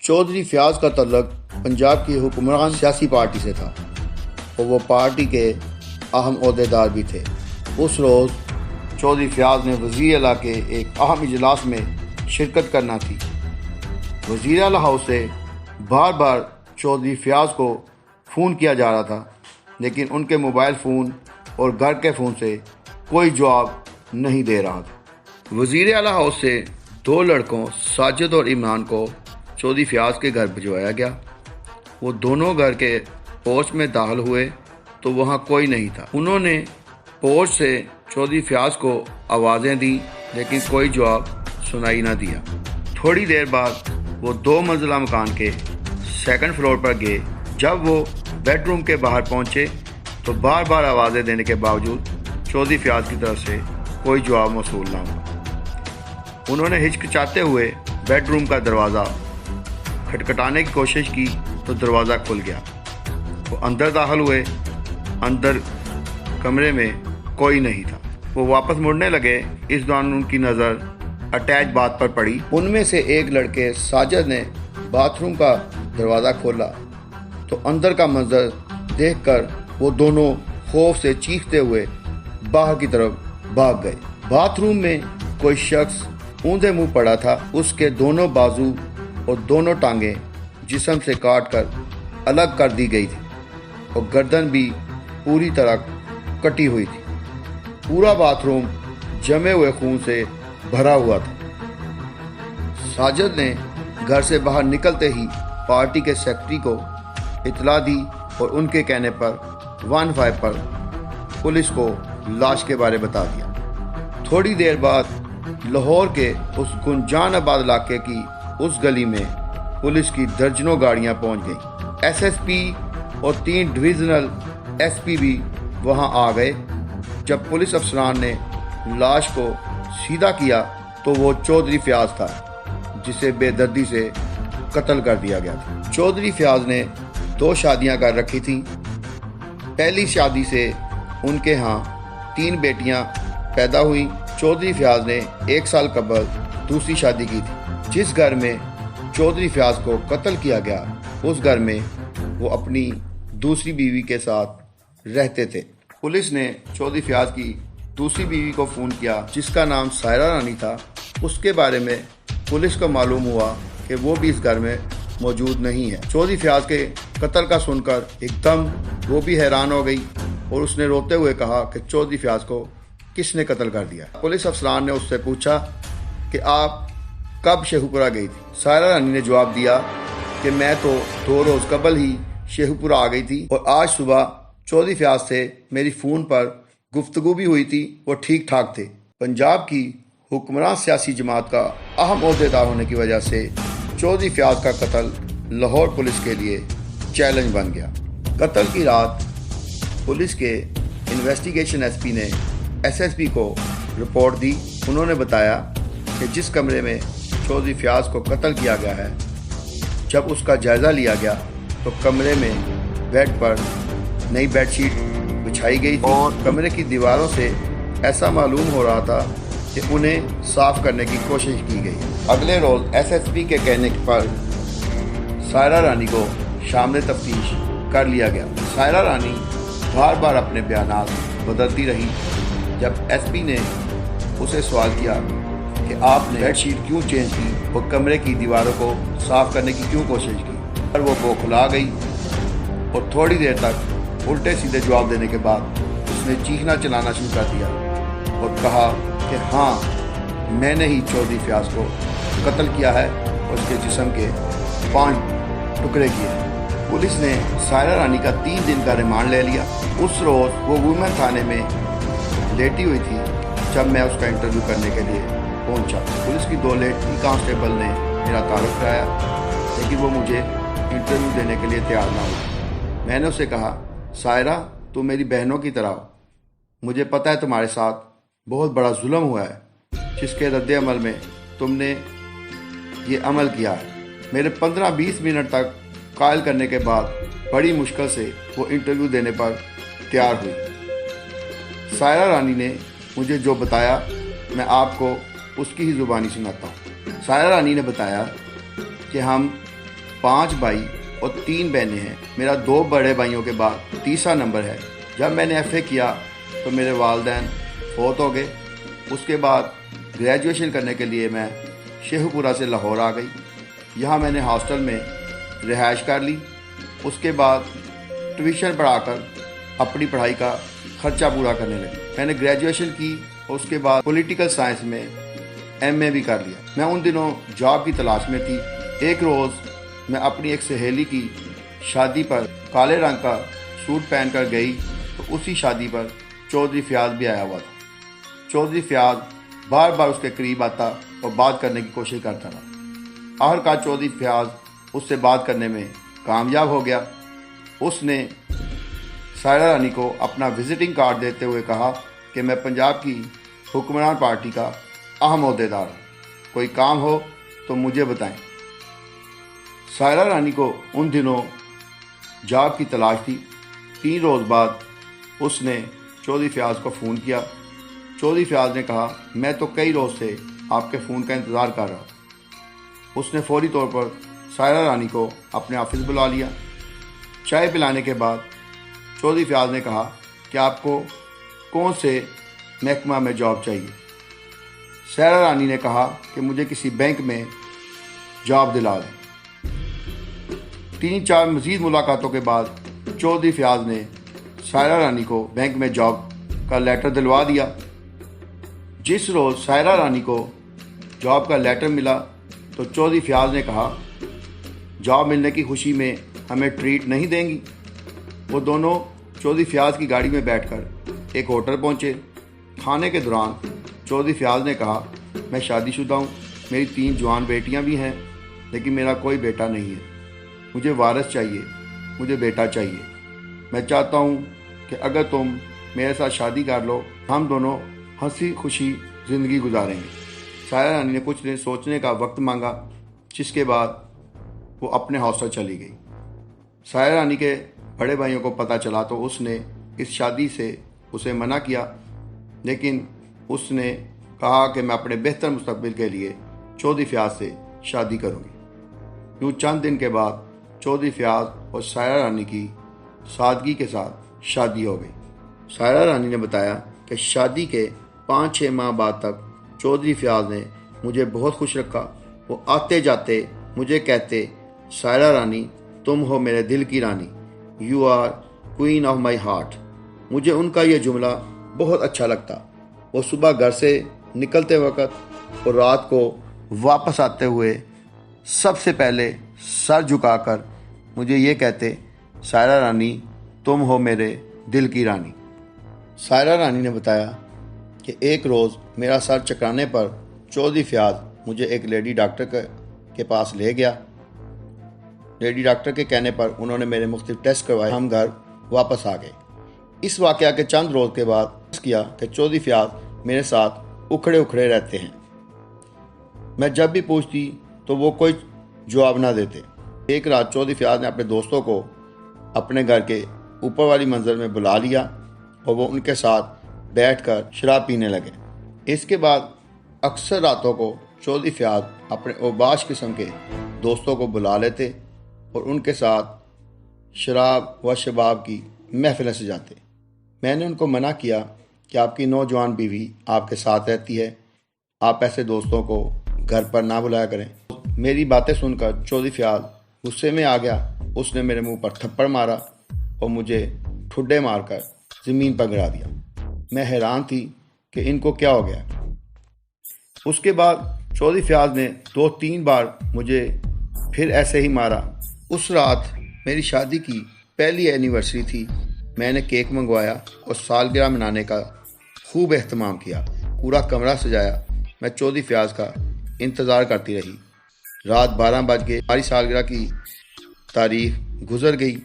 چودھری فیاض کا تعلق پنجاب کی حکمران سیاسی پارٹی سے تھا اور وہ پارٹی کے اہم عہدیدار بھی تھے۔ اس روز چودھری فیاض نے وزیر اعلیٰ کے ایک اہم اجلاس میں شرکت کرنا تھی۔ وزیر اعلیٰ ہاؤس سے بار بار چودھری فیاض کو فون کیا جا رہا تھا، لیکن ان کے موبائل فون اور گھر کے فون سے کوئی جواب نہیں دے رہا تھا۔ وزیر اعلیٰ ہاؤس سے 2 لڑکوں ساجد اور عمران کو چودھری فیاض کے گھر بھجوایا گیا۔ وہ دونوں گھر کے پورچ میں داخل ہوئے تو وہاں کوئی نہیں تھا۔ انہوں نے پورچ سے چودھری فیاض کو آوازیں دیں، لیکن کوئی جواب سنائی نہ دیا۔ تھوڑی دیر بعد وہ 2 منزلہ مکان کے 2nd فلور پر گئے۔ جب وہ بیڈ روم کے باہر پہنچے تو بار بار آوازیں دینے کے باوجود چودھری فیاض کی طرف سے کوئی جواب موصول نہ ہوا۔ انہوں نے ہچکچاتے ہوئے بیڈ روم کا دروازہ کھٹکھٹانے کی کوشش کی تو دروازہ کھل گیا۔ وہ اندر داخل ہوئے۔ اندر کمرے میں کوئی نہیں تھا۔ وہ واپس مڑنے لگے۔ اس دوران ان کی نظر اٹیچ باتھ پر پڑی۔ ان میں سے ایک لڑکے ساجد نے باتھ روم کا دروازہ کھولا تو اندر کا منظر دیکھ کر وہ دونوں خوف سے چیختے ہوئے باہر کی طرف بھاگ گئے۔ باتھ روم میں کوئی شخص اوندھے منہ پڑا تھا۔ اس کے دونوں بازو اور دونوں ٹانگیں جسم سے کاٹ کر الگ کر دی گئی تھی اور گردن بھی پوری طرح کٹی ہوئی تھی۔ پورا باتھ روم جمے ہوئے خون سے بھرا ہوا تھا۔ ساجد نے گھر سے باہر نکلتے ہی پارٹی کے سیکرٹری کو اطلاع دی اور ان کے کہنے پر 15 پر پولیس کو لاش کے بارے بتا دیا۔ تھوڑی دیر بعد لاہور کے اس گنجان آباد علاقے کی اس گلی میں پولیس کی درجنوں گاڑیاں پہنچ گئیں۔ ایس ایس پی اور 3 ڈویژنل ایس پی بھی وہاں آ گئے۔ جب پولیس افسران نے لاش کو سیدھا کیا تو وہ چودھری فیاض تھا، جسے بے دردی سے قتل کر دیا گیا تھا۔ چودھری فیاض نے 2 شادیاں کر رکھی تھیں۔ پہلی شادی سے ان کے ہاں 3 بیٹیاں پیدا ہوئیں۔ چودھری فیاض نے 1 سال قبل دوسری شادی کی تھی۔ جس گھر میں چودھری فیاض کو قتل کیا گیا اس گھر میں وہ اپنی دوسری بیوی کے ساتھ رہتے تھے۔ پولیس نے چودھری فیاض کی دوسری بیوی کو فون کیا، جس کا نام سائرہ رانی تھا۔ اس کے بارے میں پولیس کو معلوم ہوا کہ وہ بھی اس گھر میں موجود نہیں ہے۔ چودھری فیاض کے قتل کا سن کر ایک دم وہ بھی حیران ہو گئی اور اس نے روتے ہوئے کہا کہ چودھری فیاض کو کس نے قتل کر دیا؟ پولیس افسران نے اس سے پوچھا کہ آپ کب شیخو پورہ گئی تھی؟ سائرہ رانی نے جواب دیا کہ میں تو 2 روز قبل ہی شیخو پورہ آ گئی تھی اور آج صبح چودھری فیاض سے میری فون پر گفتگو بھی ہوئی تھی، وہ ٹھیک ٹھاک تھے۔ پنجاب کی حکمران سیاسی جماعت کا اہم عہدیدار ہونے کی وجہ سے چودھری فیاض کا قتل لاہور پولیس کے لیے چیلنج بن گیا۔ قتل کی رات پولیس کے انویسٹیگیشن ایس پی نے ایس ایس پی کو رپورٹ دی۔ انہوں نے بتایا کہ جس کمرے میں چودھری فیاض کو قتل کیا گیا ہے، جب اس کا جائزہ لیا گیا تو کمرے میں بیڈ پر نئی بیڈ شیٹ بچھائی گئی تھی اور کمرے کی دیواروں سے ایسا معلوم ہو رہا تھا کہ انہیں صاف کرنے کی کوشش کی گئی۔ اگلے روز ایس ایس پی کے کہنے پر سائرہ رانی کو شامل تفتیش کر لیا گیا۔ سائرہ رانی بار بار اپنے بیانات بدلتی رہی۔ جب ایس پی نے اسے سوال کیا کہ آپ نے بیڈ شیٹ کیوں چینج کی اور کمرے کی دیواروں کو صاف کرنے کی کیوں کوشش کی، پر وہ بوکھلا گئی اور تھوڑی دیر تک الٹے سیدھے جواب دینے کے بعد اس نے چیخنا چلانا شروع کر دیا اور کہا کہ ہاں، میں نے ہی چودھری فیاض کو قتل کیا ہے اور اس کے جسم کے 5 ٹکڑے کیے ہیں۔ پولیس نے سائرہ رانی کا 3 دن کا ریمانڈ لے لیا۔ اس روز وہ وومن تھانے میں لیٹی ہوئی تھی جب میں اس کا انٹرویو کرنے کے لیے پہنچا۔ پولیس کی 2 لیڈی کانسٹیبل نے میرا تعارف کرایا، لیکن وہ مجھے انٹرویو دینے کے لیے تیار نہ ہوئی۔ میں نے اسے کہا، سائرہ، تم میری بہنوں کی طرح ہو۔ مجھے پتہ ہے تمہارے ساتھ بہت بڑا ظلم ہوا ہے، جس کے رد عمل میں تم نے یہ عمل کیا ہے۔ میرے 15-20 منٹ تک قائل کرنے کے بعد بڑی مشکل سے وہ انٹرویو دینے پر تیار ہوئی۔ سائرہ رانی نے مجھے جو بتایا میں آپ کو اس کی ہی زبانی سناتا ہوں۔ سائرہ رانی نے بتایا کہ ہم 5 بھائی اور 3 بہنیں ہیں۔ میرا 2 بڑے بھائیوں کے بعد تیسرا نمبر ہے۔ جب میں نے FA کیا تو میرے والدین فوت ہو گئے۔ اس کے بعد گریجویشن کرنے کے لیے میں شیخو پورہ سے لاہور آ گئی۔ یہاں میں نے ہاسٹل میں رہائش کر لی۔ اس کے بعد ٹیوشن پڑھا کر اپنی پڑھائی کا خرچہ پورا کرنے لگی۔ میں نے گریجویشن کی اور اس کے بعد پولیٹیکل سائنس میں MA بھی کر لیا۔ میں ان دنوں جاب کی تلاش میں تھی۔ ایک روز میں اپنی ایک سہیلی کی شادی پر کالے رنگ کا سوٹ پہن کر گئی تو اسی شادی پر چودھری فیاض بھی آیا ہوا تھا۔ چودھری فیاض بار بار اس کے قریب آتا اور بات کرنے کی کوشش کرتا رہا۔ آخرکار چودھری فیاض اس سے بات کرنے میں کامیاب ہو گیا۔ اس نے سائرہ رانی کو اپنا وزٹنگ کارڈ دیتے ہوئے کہا کہ میں پنجاب کی حکمران پارٹی کا اہم عہدیدار ہوں، کوئی کام ہو تو مجھے بتائیں۔ سائرہ رانی کو ان دنوں جاب کی تلاش تھی۔ 3 روز بعد اس نے چودھری فیاض کو فون کیا۔ چودھری فیاض نے کہا میں تو کئی روز سے آپ کے فون کا انتظار کر رہا ہوں۔ اس نے فوری طور پر سائرہ رانی کو اپنے آفس بلا لیا۔ چائے پلانے کے بعد چودھری فیاض نے کہا کہ آپ کو کون سے محکمہ میں جاب چاہیے؟ سائرہ رانی نے کہا کہ مجھے کسی بینک میں جاب دلا دیں۔ 3-4 مزید ملاقاتوں کے بعد چودھری فیاض نے سائرہ رانی کو بینک میں جاب کا لیٹر دلوا دیا۔ جس روز سائرہ رانی کو جاب کا لیٹر ملا تو چودھری فیاض نے کہا جاب ملنے کی خوشی میں ہمیں ٹریٹ نہیں دیں گی؟ وہ دونوں چودھری فیاض کی گاڑی میں بیٹھ کر ایک ہوٹل پہنچے۔ کھانے کے دوران چودھری فیاض نے کہا میں شادی شدہ ہوں، میری 3 جوان بیٹیاں بھی ہیں، لیکن میرا کوئی بیٹا نہیں ہے۔ مجھے وارث چاہیے، مجھے بیٹا چاہیے۔ میں چاہتا ہوں کہ اگر تم میرے ساتھ شادی کر لو ہم دونوں ہنسی خوشی زندگی گزاریں گے۔ سائرہ رانی نے کچھ دن سوچنے کا وقت مانگا، جس کے بعد وہ اپنے ہاسٹل چلی گئی۔ سائرہ رانی کے بڑے بھائیوں کو پتہ چلا تو اس نے اس شادی سے اسے منع کیا، لیکن اس نے کہا کہ میں اپنے بہتر مستقبل کے لیے چودھری فیاض سے شادی کروں گی۔ یوں چند دن کے بعد چودھری فیاض اور سائرہ رانی کی سادگی کے ساتھ شادی ہو گئی۔ سائرہ رانی نے بتایا کہ شادی کے 5-6 ماہ بعد تک چودھری فیاض نے مجھے بہت خوش رکھا۔ وہ آتے جاتے مجھے کہتے سائرہ رانی تم ہو میرے دل کی رانی، you are queen of my heart. مجھے ان کا یہ جملہ بہت اچھا لگتا۔ وہ صبح گھر سے نکلتے وقت اور رات کو واپس آتے ہوئے سب سے پہلے سر جھکا کر مجھے یہ کہتے سائرہ رانی تم ہو میرے دل کی رانی۔ سائرہ رانی نے بتایا کہ ایک روز میرا سر چکرانے پر چودھری فیاض مجھے ایک لیڈی ڈاکٹر کے پاس لے گیا۔ لیڈی ڈاکٹر کے کہنے پر انہوں نے میرے مختلف ٹیسٹ کروائے، ہم گھر واپس آ گئے۔ اس واقعہ کے چند روز کے بعد کیا کہ چودھری فیاض میرے ساتھ اکھڑے رہتے ہیں۔ میں جب بھی پوچھتی تو وہ کوئی جواب نہ دیتے۔ ایک رات چودھری فیاض نے اپنے دوستوں کو اپنے گھر کے اوپر والی منزل میں بلا لیا اور وہ ان کے ساتھ بیٹھ کر شراب پینے لگے۔ اس کے بعد اکثر راتوں کو چودھری فیاض اپنے اوباش قسم کے دوستوں کو بلا لیتے اور ان کے ساتھ شراب و شباب کی محفلیں سجاتے۔ میں نے ان کو منع کیا کہ آپ کی نوجوان بیوی آپ کے ساتھ رہتی ہے، آپ ایسے دوستوں کو گھر پر نہ بلایا کریں۔ میری باتیں سن کر چودھری فیاض غصے میں آ گیا۔ اس نے میرے منہ پر تھپڑ مارا اور مجھے ٹھڈے مار کر زمین پر گرا دیا۔ میں حیران تھی کہ ان کو کیا ہو گیا۔ اس کے بعد چودھری فیاض نے 2-3 بار مجھے پھر ایسے ہی مارا۔ اس رات میری شادی کی پہلی اینیورسری تھی۔ میں نے کیک منگوایا اور سالگرہ منانے کا خوب اہتمام کیا، پورا کمرہ سجایا۔ میں چودھری فیاض کا انتظار کرتی رہی۔ رات 12 بج گئے، ہماری سالگرہ کی تاریخ گزر گئی۔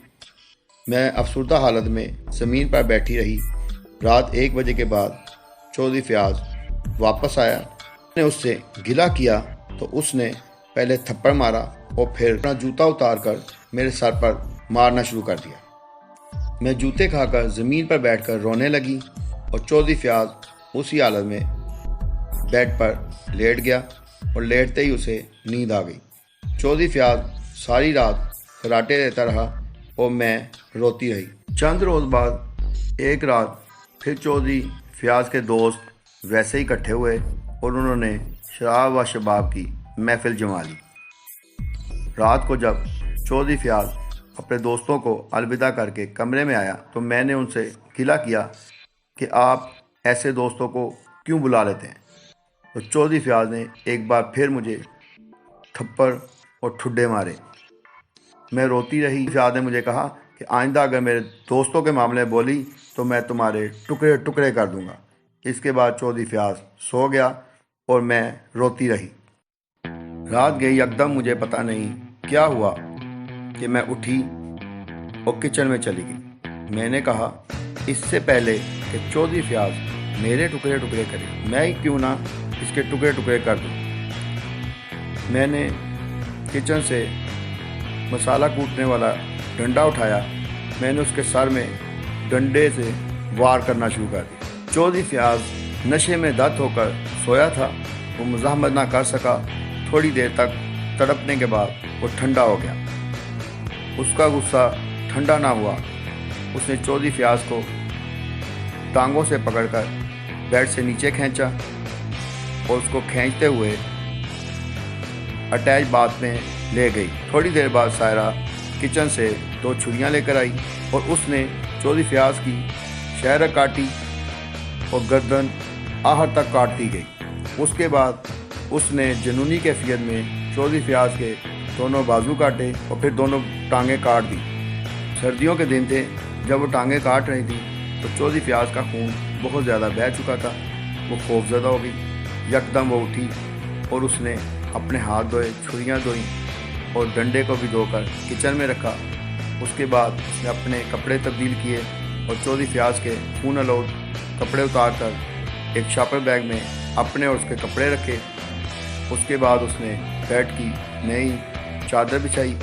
میں افسردہ حالت میں زمین پر بیٹھی رہی۔ رات 1 بجے کے بعد چودھری فیاض واپس آیا۔ میں نے اس سے گلہ کیا تو اس نے پہلے تھپڑ مارا اور پھر اپنا جوتا اتار کر میرے سر پر مارنا شروع کر دیا۔ میں جوتے کھا کر زمین پر بیٹھ کر رونے لگی اور چودھری فیاض اسی حالت میں بیڈ پر لیٹ گیا اور لیٹتے ہی اسے نیند آ گئی۔ چودھری فیاض ساری رات خراٹے دیتا رہا اور میں روتی رہی۔ چند روز بعد ایک رات پھر چودھری فیاض کے دوست ویسے ہی اکٹھے ہوئے اور انہوں نے شراب و شباب کی محفل جما لی۔ رات کو جب چودھری فیاض اپنے دوستوں کو الوداع کر کے کمرے میں آیا تو میں نے ان سے گلہ کیا کہ آپ ایسے دوستوں کو کیوں بلا لیتے ہیں؟ تو چودھری فیاض نے ایک بار پھر مجھے تھپڑ اور ٹھڈے مارے۔ میں روتی رہی۔ فیاض نے مجھے کہا کہ آئندہ اگر میرے دوستوں کے معاملے میں بولی تو میں تمہارے ٹکڑے ٹکڑے کر دوں گا۔ اس کے بعد چودھری فیاض سو گیا اور میں روتی رہی۔ رات گئی، یکدم مجھے پتہ نہیں کیا ہوا کہ میں اٹھی اور کچن میں چلی گئی۔ میں نے کہا اس سے پہلے کہ چودھری فیاض میرے ٹکڑے ٹکڑے کرے، میں ہی کیوں نہ اس کے ٹکڑے ٹکڑے کر دوں۔ میں نے کچن سے مسالہ کوٹنے والا ڈنڈا اٹھایا، میں نے اس کے سر میں ڈنڈے سے وار کرنا شروع کر دیا۔ چودھری فیاض نشے میں دھت ہو کر سویا تھا، وہ مزاحمت نہ کر سکا۔ تھوڑی دیر تک تڑپنے کے بعد وہ ٹھنڈا ہو گیا۔ اس کا غصہ ٹھنڈا نہ ہوا، اس نے چودھری فیاض کو ٹانگوں سے پکڑ کر بیڈ سے نیچے کھینچا اور اس کو کھینچتے ہوئے اٹیچ باتھ میں لے گئی۔ تھوڑی دیر بعد سائرہ کچن سے 2 چھریاں لے کر آئی اور اس نے چودھری فیاض کی شہرک کاٹی اور گردن آخر تک کاٹ دی گئی۔ اس کے بعد اس نے جنونی کیفیت میں چودھری فیاض کے دونوں بازو کاٹے اور پھر دونوں ٹانگیں کاٹ دی۔ سردیوں کے دن تھے، جب وہ ٹانگیں کاٹ رہی تھیں تو چودھری فیاض کا خون بہت زیادہ بہہ چکا تھا۔ وہ خوفزدہ ہو گئی۔ یکدم وہ اٹھی اور اس نے اپنے ہاتھ دھوئے، چھریاں دھوئیں اور ڈنڈے کو بھی دھو کر کچن میں رکھا۔ اس کے بعد اس نے اپنے کپڑے تبدیل کیے اور چودھری فیاض کے خون آلود کپڑے اتار کر ایک شاپر بیگ میں اپنے اور اس کے کپڑے رکھے۔ اس کے بعد اس نے بیڈ کی نئی چادر بچھائی۔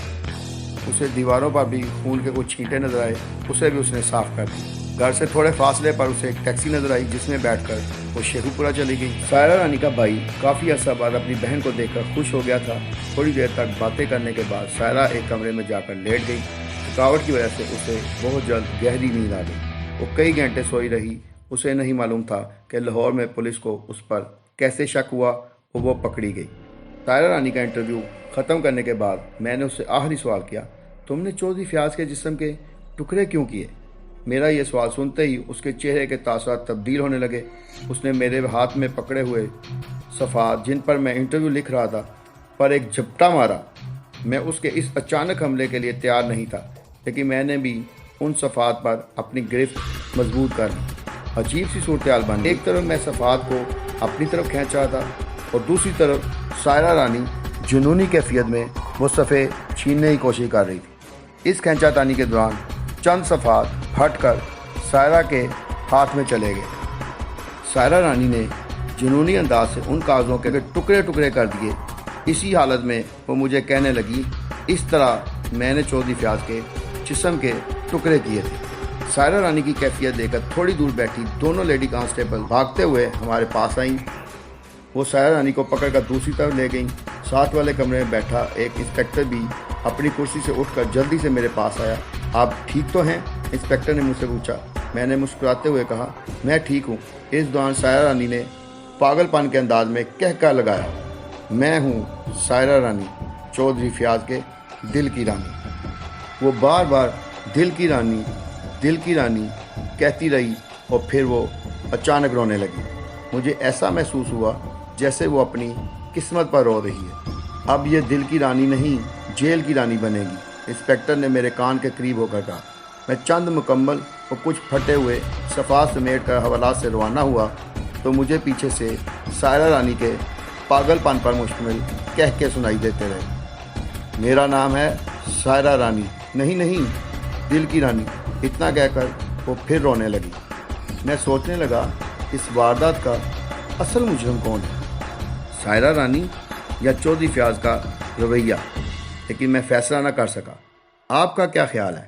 اسے دیواروں پر بھی خون کے کچھ چھینٹے نظر آئے، اسے بھی اس نے صاف کر دی۔ گھر سے تھوڑے فاصلے پر اسے ایک ٹیکسی نظر آئی جس میں بیٹھ کر وہ شیخو پورہ چلی گئی۔ سائرہ رانی کا بھائی کافی عرصہ بعد اپنی بہن کو دیکھ کر خوش ہو گیا تھا۔ تھوڑی دیر تک باتیں کرنے کے بعد سائرہ ایک کمرے میں جا کر لیٹ گئی۔ تھکاوٹ کی وجہ سے اسے بہت جلد گہری نیند آ گئی۔ وہ کئی گھنٹے سوئی رہی۔ اسے نہیں معلوم تھا کہ لاہور میں پولیس کو اس پر کیسے شک ہوا اور وہ پکڑی گئی۔ سائرہ رانی کا انٹرویو ختم کرنے کے بعد میں نے اس سے آخری سوال کیا، تم نے چودھری فیاض کے جسم کے ٹکڑے کیوں کیے؟ میرا یہ سوال سنتے ہی اس کے چہرے کے تاثرات تبدیل ہونے لگے۔ اس نے میرے ہاتھ میں پکڑے ہوئے صفحات جن پر میں انٹرویو لکھ رہا تھا پر ایک جھپٹا مارا۔ میں اس کے اس اچانک حملے کے لیے تیار نہیں تھا، لیکن میں نے بھی ان صفحات پر اپنی گرفت مضبوط کر لی۔ عجیب سی صورتحال بن گئی۔ ایک طرف میں صفحات کو اپنی طرف کھینچ رہا تھا اور دوسری طرف سائرہ رانی جنونی کیفیت میں وہ صفحے چھیننے کی کوشش کر رہی تھی۔ اس کھینچا تانی کے دوران چند صفحات پھٹ کر سائرہ کے ہاتھ میں چلے گئے۔ سائرہ رانی نے جنونی انداز سے ان کاغذوں کے ٹکڑے ٹکڑے کر دیے۔ اسی حالت میں وہ مجھے کہنے لگی، اس طرح میں نے چودھری فیاض کے جسم کے ٹکڑے کیے تھے۔ سائرہ رانی کی کیفیت دیکھ کر تھوڑی دور بیٹھی دونوں لیڈی کانسٹیبل بھاگتے ہوئے ہمارے پاس آئیں۔ وہ سائرہ رانی کو پکڑ کر دوسری طرف لے گئیں۔ ساتھ والے کمرے میں بیٹھا ایک انسپیکٹر بھی اپنی کرسی سے اٹھ کر جلدی سے میرے پاس آیا۔ آپ ٹھیک تو ہیں؟ انسپیکٹر نے مجھ سے پوچھا۔ میں نے مسکراتے ہوئے کہا، میں ٹھیک ہوں۔ اس دوران سائرہ رانی نے پاگل پن کے انداز میں کہہ لگایا، میں ہوں سائرہ رانی، چودھری فیاض کے دل کی رانی۔ وہ بار بار دل کی رانی، دل کی رانی کہتی رہی اور پھر وہ اچانک رونے لگی۔ مجھے ایسا محسوس ہوا جیسے وہ اپنی قسمت پر رو رہی ہے۔ اب یہ دل کی رانی نہیں، جیل کی رانی بنے گی، انسپیکٹر نے میرے کان کے قریب ہو کر کہا۔ میں چند مکمل اور کچھ پھٹے ہوئے صفحات سمیٹ کر حوالات سے روانہ ہوا تو مجھے پیچھے سے سائرہ رانی کے پاگل پن پر مشتمل کہہ کے سنائی دیتے رہے، میرا نام ہے سائرہ رانی، نہیں دل کی رانی۔ اتنا کہہ کر وہ پھر رونے لگی۔ میں سوچنے لگا اس واردات کا اصل مجرم کون ہے، سائرہ رانی یا چودھری فیاض کا رویہ، لیکن میں فیصلہ نہ کر سکا۔ آپ کا کیا خیال ہے؟